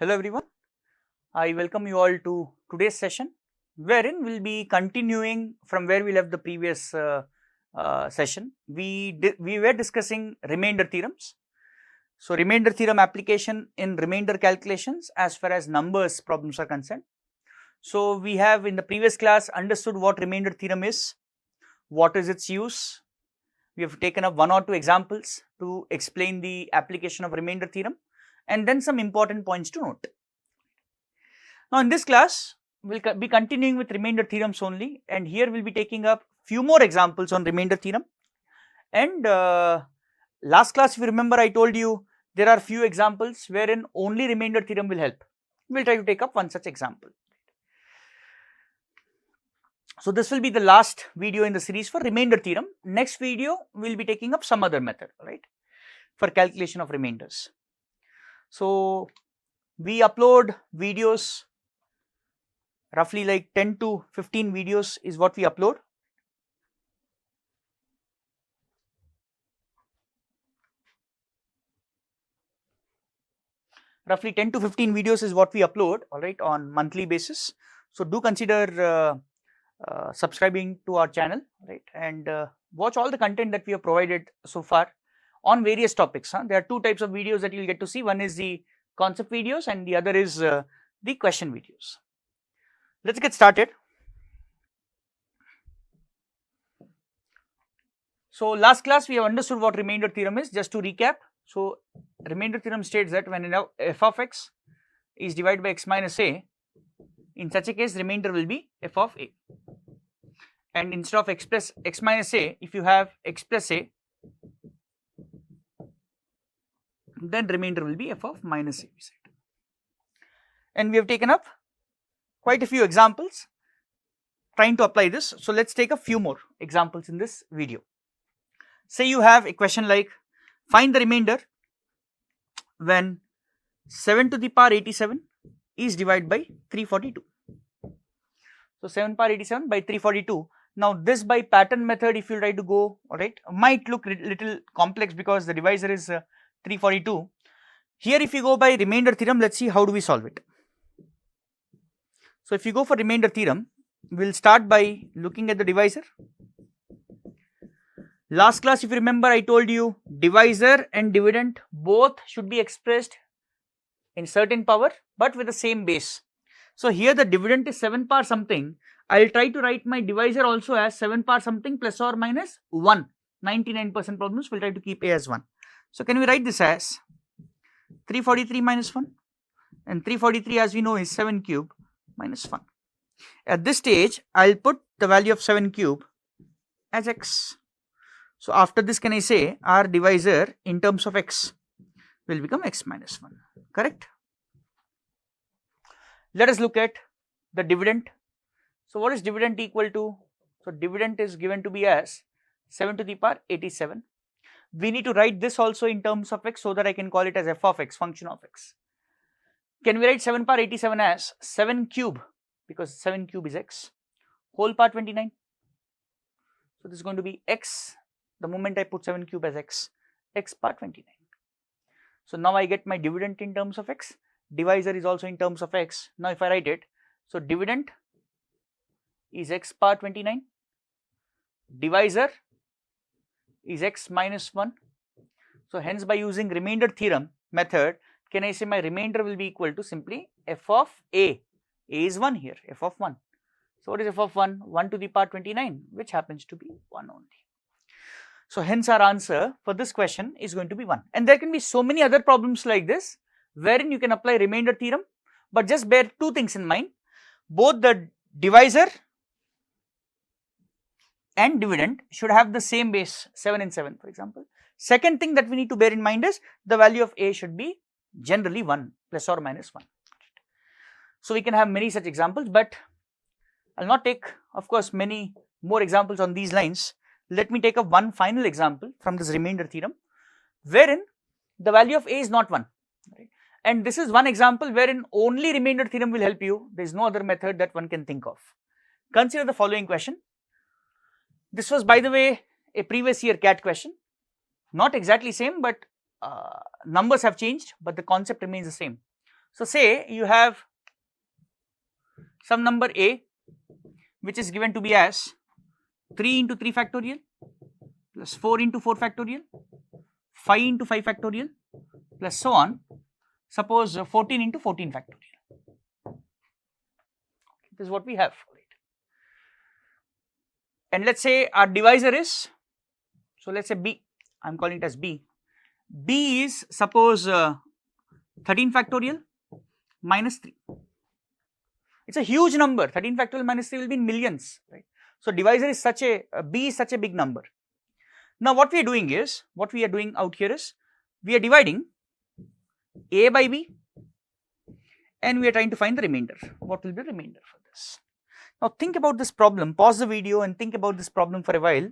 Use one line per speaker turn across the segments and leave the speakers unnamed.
Hello everyone, I welcome you all to today's session wherein we will be continuing from where we left the previous session. We were discussing remainder theorems. So, remainder theorem application in remainder calculations as far as numbers problems are concerned. So, we have in the previous class understood what remainder theorem is, what is its use. We have taken up one or two examples to explain the application of remainder theorem and then some important points to note. Now, in this class, we will be continuing with remainder theorems only, and here we will be taking up few more examples on remainder theorem. And last class, if you remember, I told you there are few examples wherein only remainder theorem will help. We will try to take up one such example. So, this will be the last video in the series for remainder theorem. Next video, we will be taking up some other method, right, for calculation of remainders. So, we upload videos. Roughly like 10 to 15 videos is what we upload. Roughly 10 to 15 videos is what we upload, alright, on monthly basis. So, do consider subscribing to our channel, right, and watch all the content that we have provided so far on various topics. There are two types of videos that you will get to see. One is the concept videos and the other is the question videos. Let us get started. So, last class we have understood what remainder theorem is. Just to recap, so remainder theorem states that when f of x is divided by x minus a, in such a case remainder will be f of a, and instead of x plus x minus a, if you have x plus a, then remainder will be f of minus a. And we have taken up quite a few examples trying to apply this. So, let us take a few more examples in this video. Say you have a question like, find the remainder when 7 to the power 87 is divided by 342. So, 7 power 87 by 342. Now, this by pattern method if you try to go, alright, might look little complex because the divisor is 342. Here if you go by remainder theorem, let us see how do we solve it. So, if you go for remainder theorem, we will start by looking at the divisor. Last class if you remember, I told you divisor and dividend both should be expressed in certain power but with the same base. So, here the dividend is 7 power something. I will try to write my divisor also as 7 power something plus or minus 1. 99% problems will try to keep a as 1. So, can we write this as 343 minus 1, and 343 as we know is 7 cube minus 1. At this stage, I will put the value of 7 cube as x. So, after this can I say our divisor in terms of x will become x minus 1, correct? Let us look at the dividend. So, what is dividend equal to? So, dividend is given to be as 7 to the power 87. We need to write this also in terms of x so that I can call it as f of x, function of x. Can we write 7 power 87 as 7 cube, because 7 cube is x, whole power 29. So, this is going to be x, the moment I put 7 cube as x power 29. So, now I get my dividend in terms of x, divisor is also in terms of x. Now, if I write it, so dividend is x power 29, divisor is x minus 1. So, hence by using remainder theorem method, can I say my remainder will be equal to simply f of a is 1 here, f of 1. So, what is f of 1? 1 to the power 29, which happens to be 1 only. So, hence our answer for this question is going to be 1. And there can be so many other problems like this wherein you can apply remainder theorem, but just bear two things in mind, both the divisor and dividend should have the same base, 7 and 7 for example. Second thing that we need to bear in mind is the value of a should be generally 1 plus or minus 1. So, we can have many such examples, but I will not take of course many more examples on these lines. Let me take up one final example from this remainder theorem wherein the value of a is not 1, right? And this is one example wherein only remainder theorem will help you. There is no other method that one can think of. Consider the following question. This was by the way a previous year CAT question, not exactly same, but numbers have changed, but the concept remains the same. So say you have some number a which is given to be as 3 into 3 factorial plus 4 into 4 factorial, 5 into 5 factorial plus so on, suppose 14 into 14 factorial. This is what we have. And let's say our divisor is, so let's say b, I am calling it as b. B is suppose 13 factorial minus 3. It's a huge number, 13 factorial minus 3 will be in millions, right? So divisor is such a, b is such a big number. Now what we are doing is, what we are doing out here is, we are dividing a by b and we are trying to find the remainder. What will be the remainder for this? Now think about this problem, pause the video and think about this problem for a while.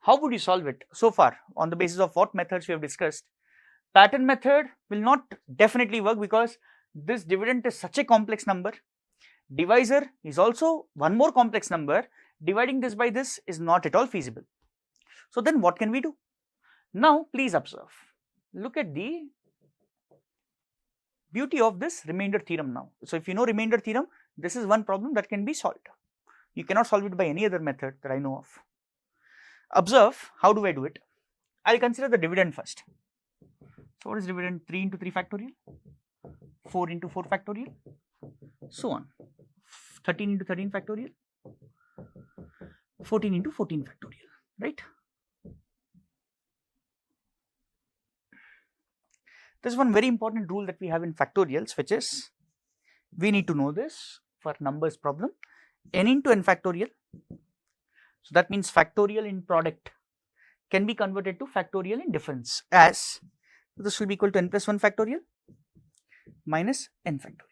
How would you solve it so far on the basis of what methods we have discussed? Pattern method will not definitely work because this dividend is such a complex number. Divisor is also one more complex number. Dividing this by this is not at all feasible. So then what can we do? Now please observe, look at the beauty of this remainder theorem now. So if you know remainder theorem, this is one problem that can be solved. You cannot solve it by any other method that I know of. Observe, how do I do it? I will consider the dividend first. So what is dividend? 3 into 3 factorial, 4 into 4 factorial, so on, 13 into 13 factorial, 14 into 14 factorial, right? There is one very important rule that we have in factorials, which is, we need to know this for numbers problem, n into n factorial. So that means factorial in product can be converted to factorial in difference, as this will be equal to n plus 1 factorial minus n factorial.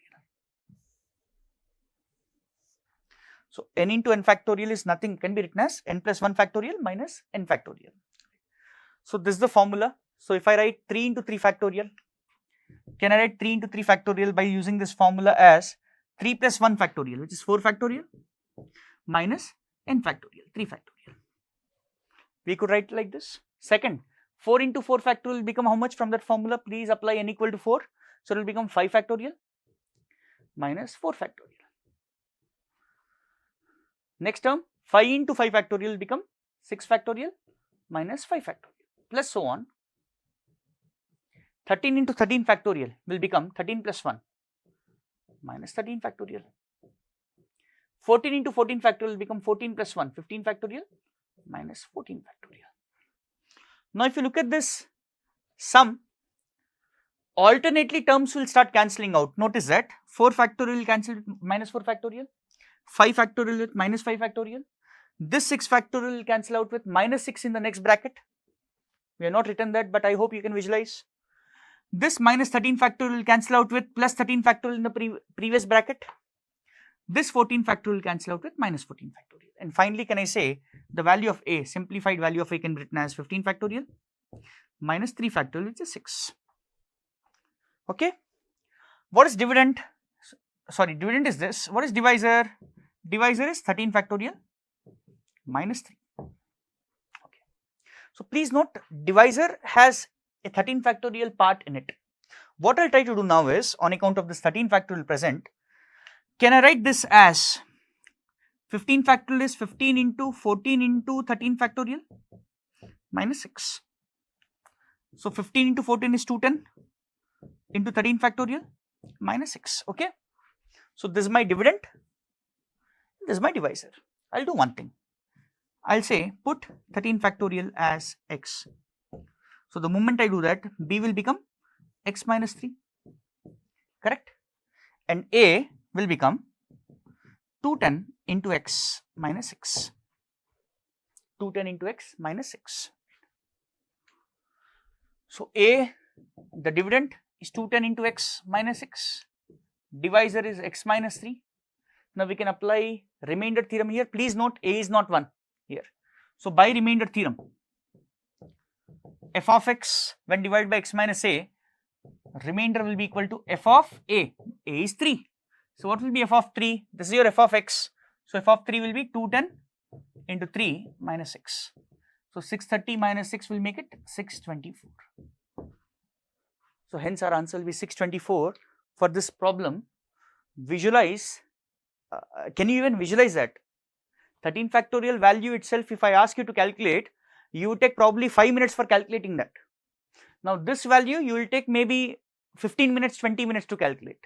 So n into n factorial is nothing, can be written as n plus 1 factorial minus n factorial. So this is the formula. So if I write 3 into 3 factorial, can I write 3 into 3 factorial by using this formula as 3 plus 1 factorial, which is 4 factorial minus n factorial, 3 factorial. We could write it like this. Second, 4 into 4 factorial will become how much from that formula? Please apply n equal to 4. So it will become 5 factorial minus 4 factorial. Next term, 5 into 5 factorial will become 6 factorial minus 5 factorial plus so on. 13 into 13 factorial will become 13 plus 1 minus 13 factorial. 14 into 14 factorial will become 14 plus 1, 15 factorial minus 14 factorial. Now if you look at this sum, alternately terms will start cancelling out. Notice that 4 factorial will cancel with minus 4 factorial, 5 factorial with minus 5 factorial. This 6 factorial will cancel out with minus 6 in the next bracket. We have not written that, but I hope you can visualize. This minus 13 factorial will cancel out with plus 13 factorial in the previous bracket. This 14 factorial will cancel out with minus 14 factorial. And finally, can I say the value of a, simplified value of a can be written as 15 factorial minus 3 factorial, which is 6. Okay. What is dividend? Sorry, dividend is this. What is divisor? Divisor is 13 factorial minus 3. Okay. So please note, divisor has a 13 factorial part in it. What I'll try to do now is, on account of this 13 factorial present, can I write this as 15 factorial is 15 into 14 into 13 factorial minus 6. So 15 into 14 is 210 into 13 factorial minus 6. Okay. So this is my dividend, this is my divisor. I'll do one thing. I'll say put 13 factorial as x. So the moment I do that, b will become x minus 3, correct? And a will become 210 into x minus 6. 210 into x minus 6. So a, the dividend is 210 into x minus 6. Divisor is x minus 3. Now we can apply remainder theorem here. Please note, a is not 1 here. So by remainder theorem, f of x when divided by x minus a, remainder will be equal to f of a. A is 3. So what will be f of 3? This is your f of x. So f of 3 will be 210 into 3 minus 6. So 630 minus 6 will make it 624. So hence our answer will be 624 for this problem, visualize, can you even visualize that? 13 factorial value itself, if I ask you to calculate, you would take probably 5 minutes for calculating that. Now this value you will take maybe 15 minutes, 20 minutes to calculate.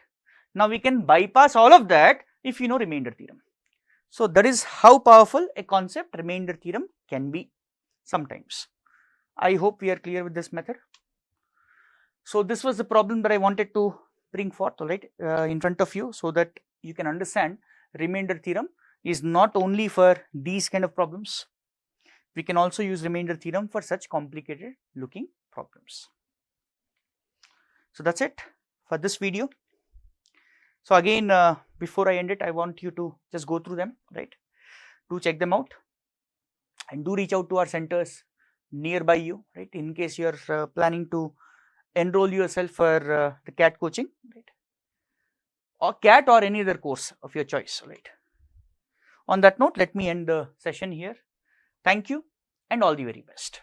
Now we can bypass all of that if you know remainder theorem. So that is how powerful a concept remainder theorem can be sometimes. I hope we are clear with this method. So this was the problem that I wanted to bring forth, right, in front of you, so that you can understand remainder theorem is not only for these kind of problems. We can also use remainder theorem for such complicated looking problems. So that's it for this video. So again, before I end it, I want you to just go through them, right? Do check them out and do reach out to our centers nearby you, right? In case you are planning to enroll yourself for the CAT coaching, right? Or CAT or any other course of your choice, right? On that note, let me end the session here. Thank you and all the very best.